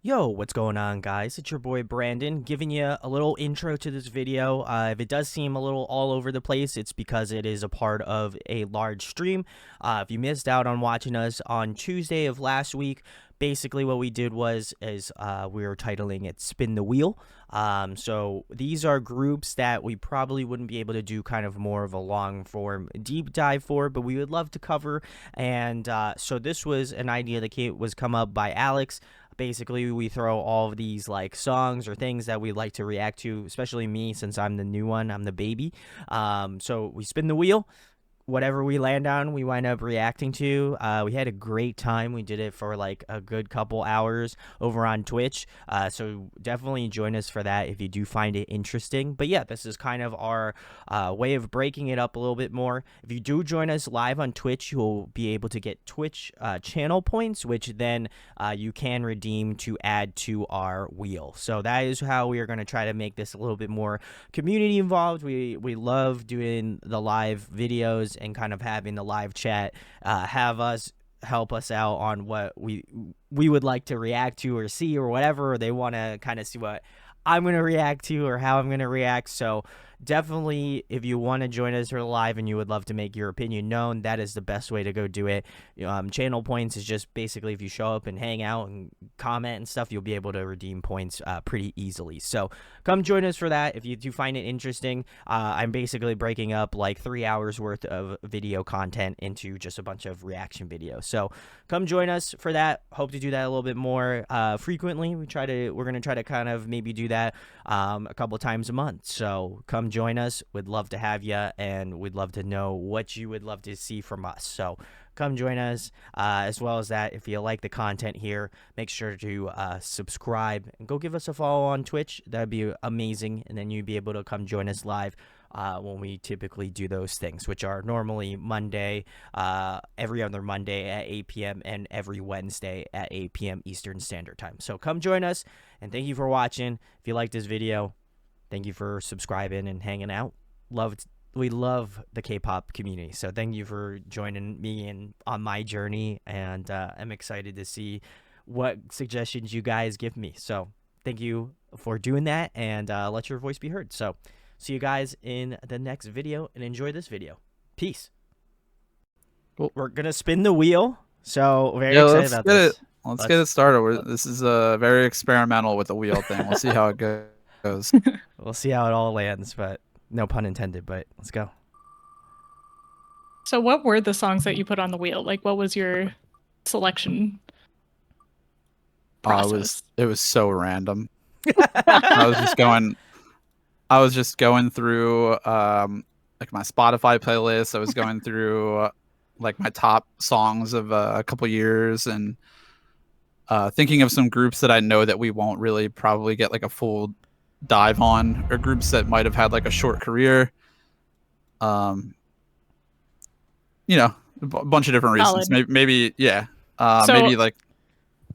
Yo, what's going on, guys? It's your boy Brandon giving you a little intro to this video. If it does seem a little all over the place, it's because it is a part of a large stream. If you missed out on watching us on Tuesday of last week, basically what we did is we were titling it Spin the Wheel. So these are groups that we probably wouldn't be able to do kind of more of a long form deep dive for, but we would love to cover. And so this was an idea that was come up by Alex. Basically, we throw all of these like songs or things that we like to react to, especially me since I'm the new one, I'm the baby. So we spin the wheel. Whatever we land on, we wind up reacting to. We had a great time. We did it for like a good couple hours over on Twitch. So definitely join us for that if you do find it interesting. But yeah, this is kind of our way of breaking it up a little bit more. If you do join us live on Twitch, you'll be able to get Twitch channel points, which then you can redeem to add to our wheel. So that is how we are going to try to make this a little bit more community involved. We love doing the live videos and kind of having the live chat, have us help us out on what we would like to react to or see or whatever, or they want to kind of see what I'm going to react to or how I'm going to react. So definitely, if you want to join us live and you would love to make your opinion known, that is the best way to go do it. Channel points is just basically if you show up and hang out and comment and stuff, you'll be able to redeem points pretty easily. So come join us for that if you do find it interesting. I'm basically breaking up like 3 hours worth of video content into just a bunch of reaction videos. So come join us for that. Hope to do that a little bit more frequently. We're going to try to kind of maybe do that a couple times a month. So come join us. We'd love to have you, and we'd love to know what you would love to see from us. So come join us. As well as that, if you like the content here, make sure to subscribe and go give us a follow on Twitch. That'd be amazing, and then you'd be able to come join us live when we typically do those things, which are normally Monday, every other Monday at 8 p.m. and every Wednesday at 8 p.m. Eastern Standard Time. So come join us, and thank you for watching. If you like this video, thank you for subscribing and hanging out. We love the K-pop community, so thank you for joining me on my journey, and I'm excited to see what suggestions you guys give me. So thank you for doing that, and let your voice be heard. So see you guys in the next video, and enjoy this video. Peace. Cool. We're gonna spin the wheel, so very excited about this. Let's get it started. This is very experimental with the wheel thing. We'll see how it goes. We'll see how it all lands, but no pun intended, but let's go. So what were the songs that you put on the wheel? Like, what was your selection process? It was so random. I was just going through like my Spotify playlist. I was going through like my top songs of a couple years, and thinking of some groups that I know that we won't really probably get like a full dive on, or groups that might have had like a short career. A bunch of different reasons. Maybe yeah. Maybe like,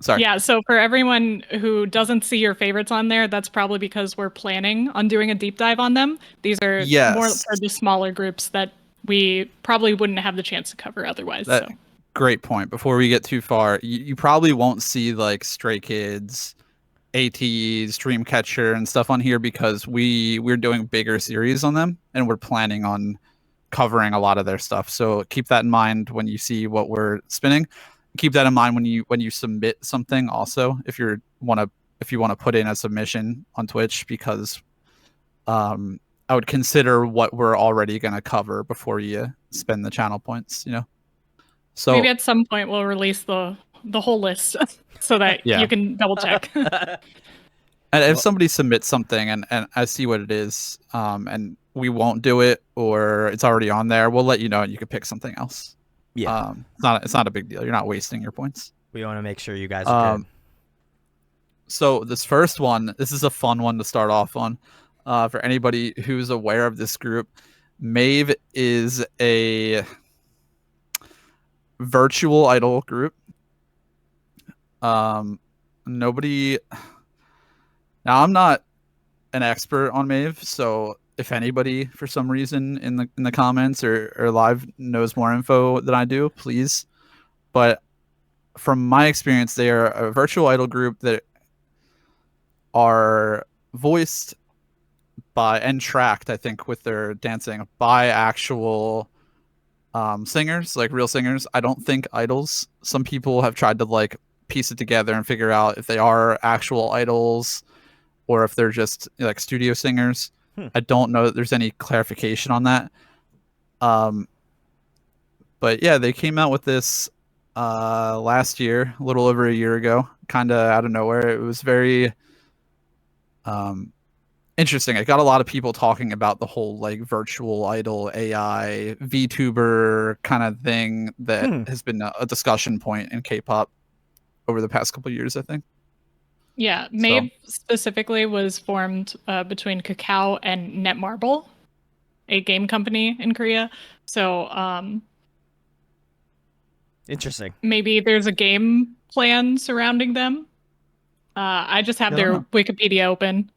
sorry. Yeah, so for everyone who doesn't see your favorites on there, that's probably because we're planning on doing a deep dive on them. These are more for the smaller groups that we probably wouldn't have the chance to cover otherwise. Great point. Before we get too far, you probably won't see like Stray Kids, ATEs, Dreamcatcher, and stuff on here because we're doing bigger series on them, and we're planning on covering a lot of their stuff. So keep that in mind when you see what we're spinning. Keep that in mind when you submit something also, if you want to put in a submission on Twitch, because I would consider what we're already going to cover before you spend the channel points, So maybe at some point we'll release the whole list so that you can double check. And if somebody submits something and I see what it is, and we won't do it, or it's already on there, we'll let you know, and you can pick something else. Yeah. It's not a big deal. You're not wasting your points. We want to make sure you guys are good. So this first one, this is a fun one to start off on. For anybody who's aware of this group, MAVE is a virtual idol group. Nobody. Now, I'm not an expert on MAVE, so if anybody for some reason in the comments or live knows more info than I do, please. But from my experience, they are a virtual idol group that are voiced by and tracked, I think, with their dancing by actual singers, like real singers. I don't think idols. Some people have tried to like piece it together and figure out if they are actual idols or if they're just like studio singers. I don't know that there's any clarification on that. But yeah, they came out with this last year, a little over a year ago, kind of out of nowhere. It was very interesting. It got a lot of people talking about the whole like virtual idol AI VTuber kind of thing that has been a discussion point in K-pop over the past couple of years, I think. Yeah, MAVE specifically was formed between Kakao and Netmarble, a game company in Korea. So interesting. Maybe there's a game plan surrounding them. I just have their Wikipedia open.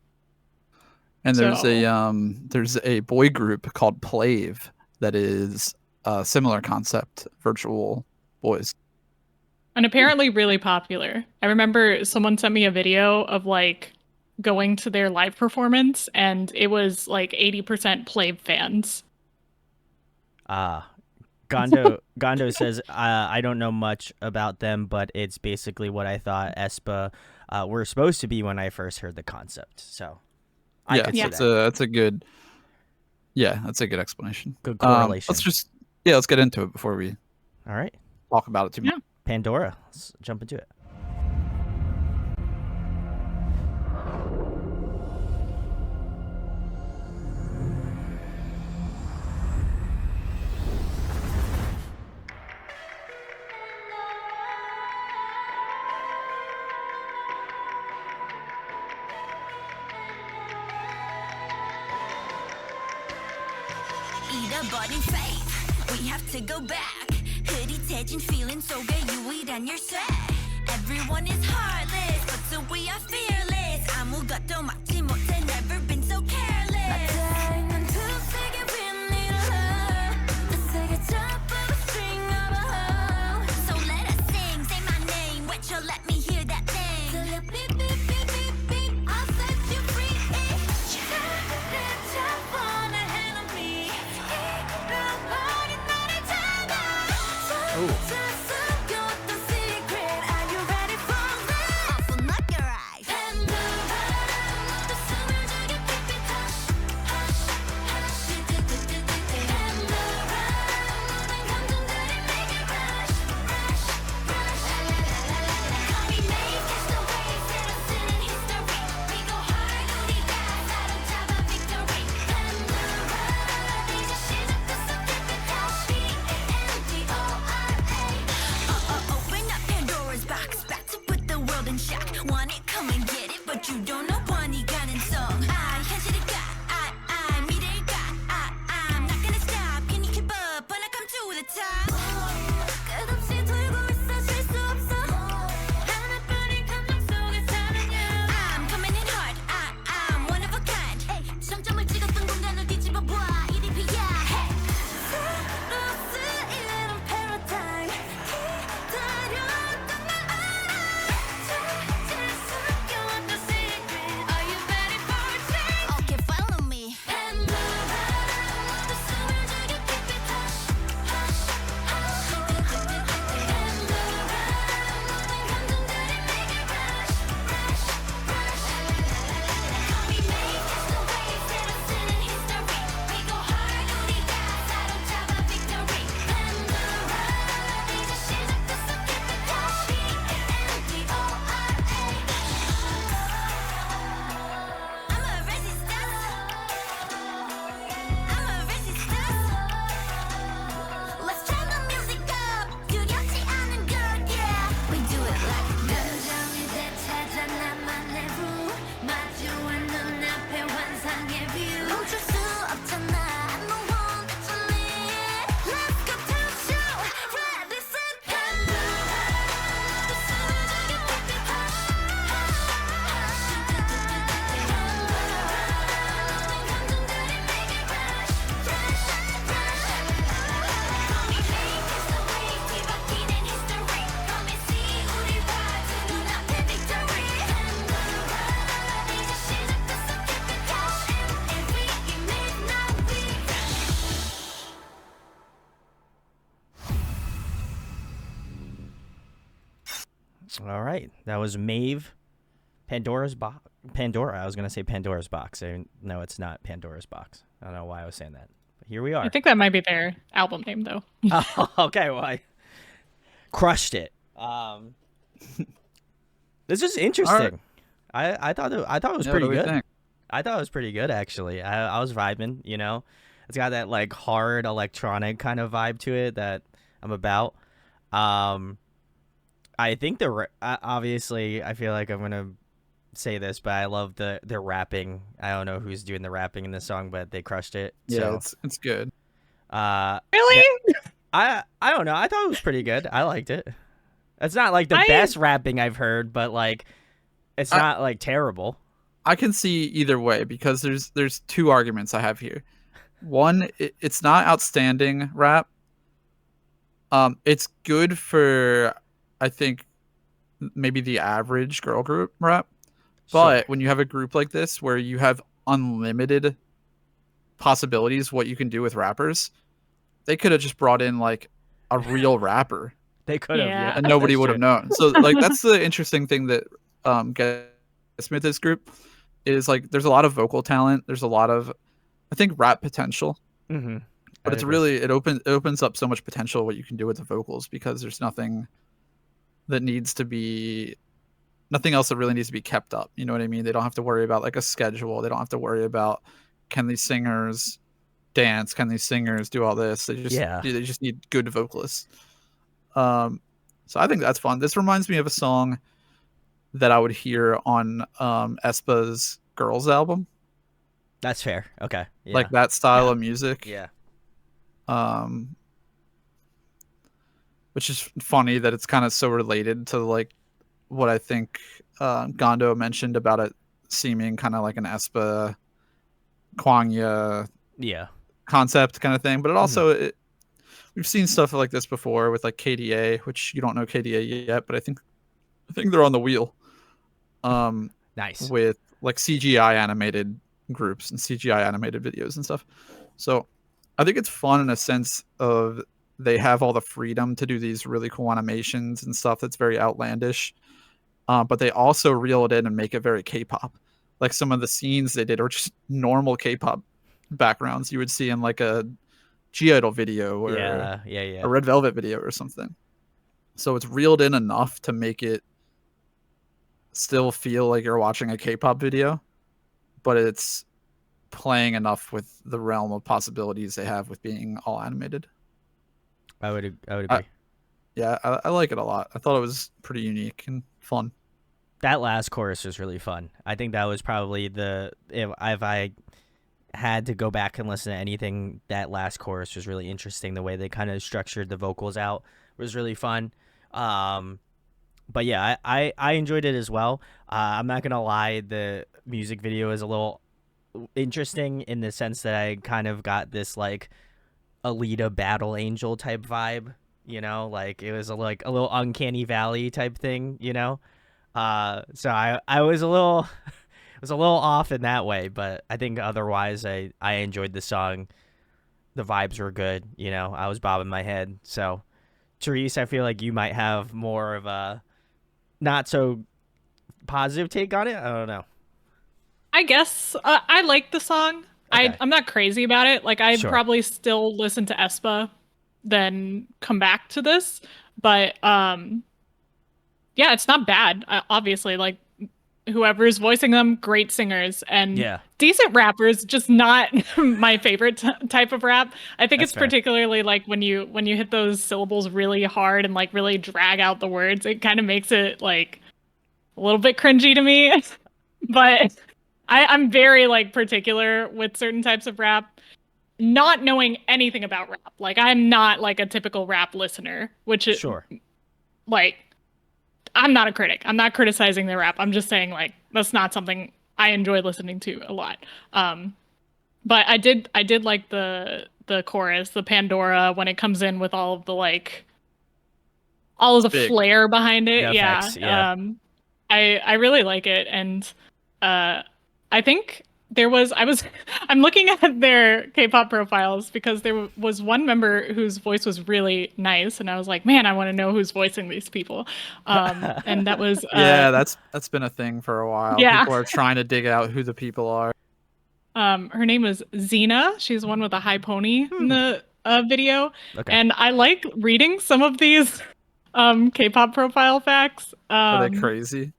And there's a boy group called MAVE that is a similar concept, virtual boys. And apparently really popular. I remember someone sent me a video of like going to their live performance and it was like 80% MAVE fans. Gondo says, I don't know much about them, but it's basically what I thought aespa were supposed to be when I first heard the concept. So that's a good explanation. Good correlation. Let's get into it before we talk about it too much. Pandora, let's jump into it. But in faith, we have to go back. 흐릿해진 feeling 속에 유일한 열쇠. Everyone is heartless, but so we are fearless. 아무것도 막지 못해, never been so careless. 나타있는 두 세계 we need love. 두 세계 top of a string of a hoe. So let us sing, say my name, 외쳐 let me hear that thing. 들려 beep beep beep beep beep, I'll set you free. All right, that was MAVE, Pandora's box. Pandora. I was gonna say Pandora's box. No, it's not Pandora's box. I don't know why I was saying that. But here we I are. think that might be their album name, though. Oh, okay, well, I crushed it. This is interesting. I thought it was pretty good. Think? I thought it was pretty good actually. I was vibing. You know, it's got that like hard electronic kind of vibe to it that I'm about. I think obviously I feel like I'm gonna say this, but I love the rapping. I don't know who's doing the rapping in this song, but they crushed it. Yeah, so, it's good. Really? I don't know. I thought it was pretty good. I liked it. It's not like the best rapping I've heard, but like it's not like terrible. I can see either way because there's two arguments I have here. One, it's not outstanding rap. It's good for, I think, maybe the average girl group rap. But Sure. when you have a group like this where you have unlimited possibilities what you can do with rappers, they could have just brought in like a real rapper. They could have, Yeah. And nobody would have known. So like that's the interesting thing that gets me with this group is like there's a lot of vocal talent. There's a lot of, I think, rap potential. Mm-hmm. But it's really it opens up so much potential what you can do with the vocals because there's nothing that needs to be nothing else that really needs to be kept up. You know what I mean? They don't have to worry about like a schedule. They don't have to worry about can these singers dance? Can these singers do all this? They just need good vocalists. So I think that's fun. This reminds me of a song that I would hear on aespa's Girls album. That's fair. Okay. Yeah. Like that style of music. Yeah. Which is funny that it's kind of so related to like what I think Gondo mentioned about it seeming kind of like an aespa Kwangya concept kind of thing. But it also we've seen stuff like this before with like KDA, which you don't know KDA yet, but I think they're on the wheel. Nice. With like CGI animated groups and CGI animated videos and stuff. So I think it's fun in a sense of they have all the freedom to do these really cool animations and stuff that's very outlandish. But they also reel it in and make it very K-pop. Like some of the scenes they did are just normal K-pop backgrounds you would see in like a G-Idol video or a Red Velvet video or something. So it's reeled in enough to make it still feel like you're watching a K-pop video, but it's playing enough with the realm of possibilities they have with being all animated. I would agree. I like it a lot. I thought it was pretty unique and fun. That last chorus was really fun. I think that was probably if I had to go back and listen to anything, that last chorus was really interesting. The way they kind of structured the vocals out was really fun. But yeah, I enjoyed it as well. I'm not gonna lie, the music video is a little interesting in the sense that I kind of got this like Alita Battle Angel type vibe, you know, like it was a little Uncanny Valley type thing, you know. So I was a little off in that way, but I think otherwise I enjoyed the song. The vibes were good, you know. I was bobbing my head. So Therese, I feel like you might have more of a not so positive take on it. I don't know. I guess I like the song. Okay. I'm not crazy about it. Like I'd Sure. probably still listen to aespa, then come back to this. But yeah, it's not bad. Obviously, like whoever's voicing them, great singers and decent rappers. Just not my favorite type of rap. I think That's it's fair. particularly like when you hit those syllables really hard and like really drag out the words, it kind of makes it like a little bit cringy to me. But I'm very like particular with certain types of rap, not knowing anything about rap. Like I'm not like a typical rap listener, which is like I'm not a critic. I'm not criticizing the rap. I'm just saying like that's not something I enjoy listening to a lot. But I did like the chorus, the Pandora, when it comes in with all of the like all of the flair behind it. Effects, I really like it, and I think I'm looking at their K-pop profiles because there was one member whose voice was really nice, and I was like, man, I want to know who's voicing these people. And that was yeah, that's been a thing for a while. Yeah. People are trying to dig out who the people are. Her name is Xena. She's the one with a high pony in the video. Okay. And I like reading some of these K-pop profile facts. Are they crazy?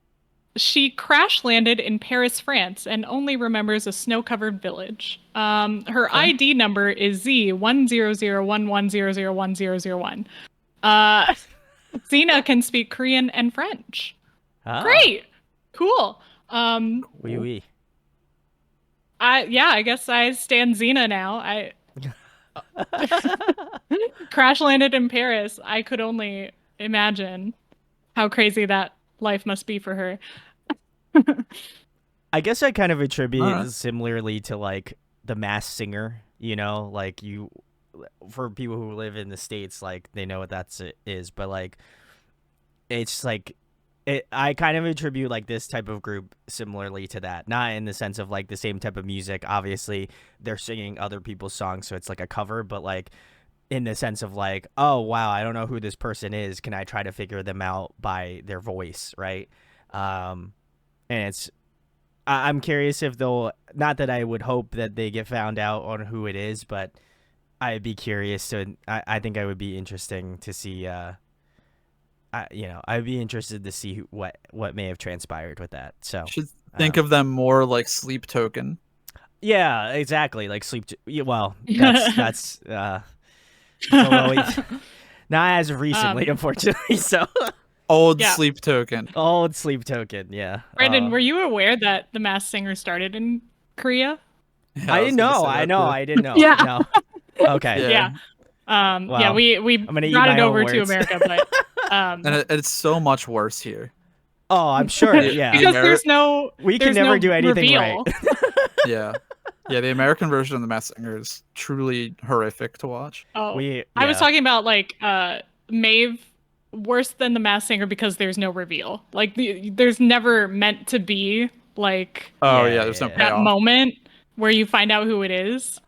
She crash landed in Paris, France, and only remembers a snow-covered village. Her ID number is Z10011001001. Xena can speak Korean and French. Ah. Great, cool. Oui, oui. I guess I stand Xena now. I crash landed in Paris. I could only imagine how crazy that life must be for her. I guess I kind of attribute it similarly to like the Masked Singer, you know, like for people who live in the States, like they know what is, but like it's like I kind of attribute like this type of group similarly to that, not in the sense of like the same type of music. Obviously they're singing other people's songs, so it's like a cover, but like in the sense of like, oh wow, I don't know who this person is, can I try to figure them out by their voice, right? And I'm curious if they'll, not that I would hope that they get found out on who it is, but I'd be curious I think I would be interesting to see, I'd be interested to see what may have transpired with that. So should think of them more like Sleep Token. Yeah, exactly. Like well, that's not as of recently, unfortunately. So Old Sleep Token. Old Sleep Token, yeah. Brandon, were you aware that the Masked Singer started in Korea? Yeah, I didn't know. I didn't know. Yeah. No. Okay. Yeah. Well, we brought it over to America, but and it's so much worse here. Oh, I'm sure. Yeah. Because we can never do anything reveal. right. Yeah. Yeah, the American version of the Masked Singer is truly horrific to watch. Oh, I was talking about like MAVE worse than the Masked Singer because there's no reveal. Like there's never meant to be like there's no that payoff. moment where you find out who it is.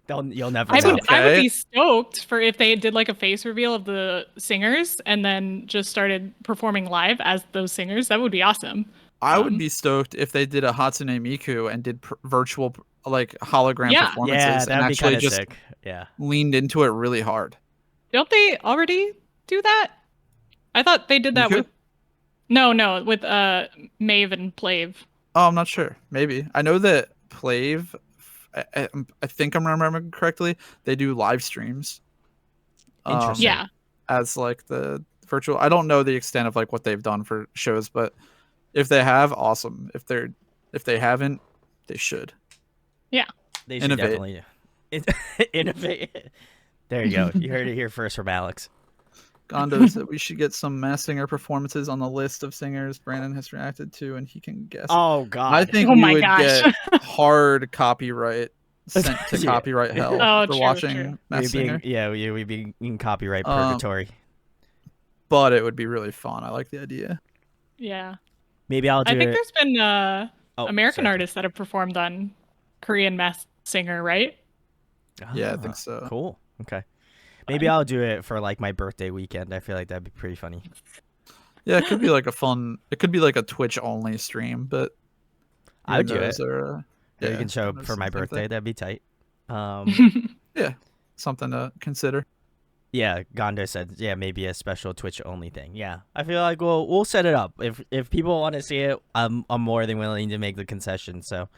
You'll never I know. would be stoked for if they did like a face reveal of the singers and then just started performing live as those singers. That would be awesome. I would be stoked if they did a Hatsune Miku and did virtual like hologram performances and actually just sick. Yeah. leaned into it really hard. Don't they already do that? I thought they did that with with MAVE and Plave. Oh, I'm not sure. Maybe. I know that Plave, I think I'm remembering correctly, they do live streams. Interesting. Yeah. As like the virtual. I don't know the extent of like what they've done for shows, but if they have, awesome. If they haven't, they should. Yeah. They should definitely innovate. There you go. You heard it here first from Alex. Gondo said we should get some Masked Singer performances on the list of singers Brandon has reacted to, and he can guess. Oh God! I think we would get hard copyright sent to copyright hell for watching Masked Singer. We'd be in copyright purgatory. But it would be really fun. I like the idea. Yeah. Maybe I'll do it. I think there's been American artists that have performed on Korean Masked Singer, right? Yeah, I think so. Cool. Okay. Maybe I'll do it for like my birthday weekend. I feel like that'd be pretty funny. Yeah, it could be like it could be like a Twitch only stream, but I would do it. You can show up for my birthday. That'd be tight. Yeah, something to consider. Yeah, Gondo said, maybe a special Twitch only thing. Yeah, I feel like we'll set it up. If people want to see it, I'm more than willing to make the concession. So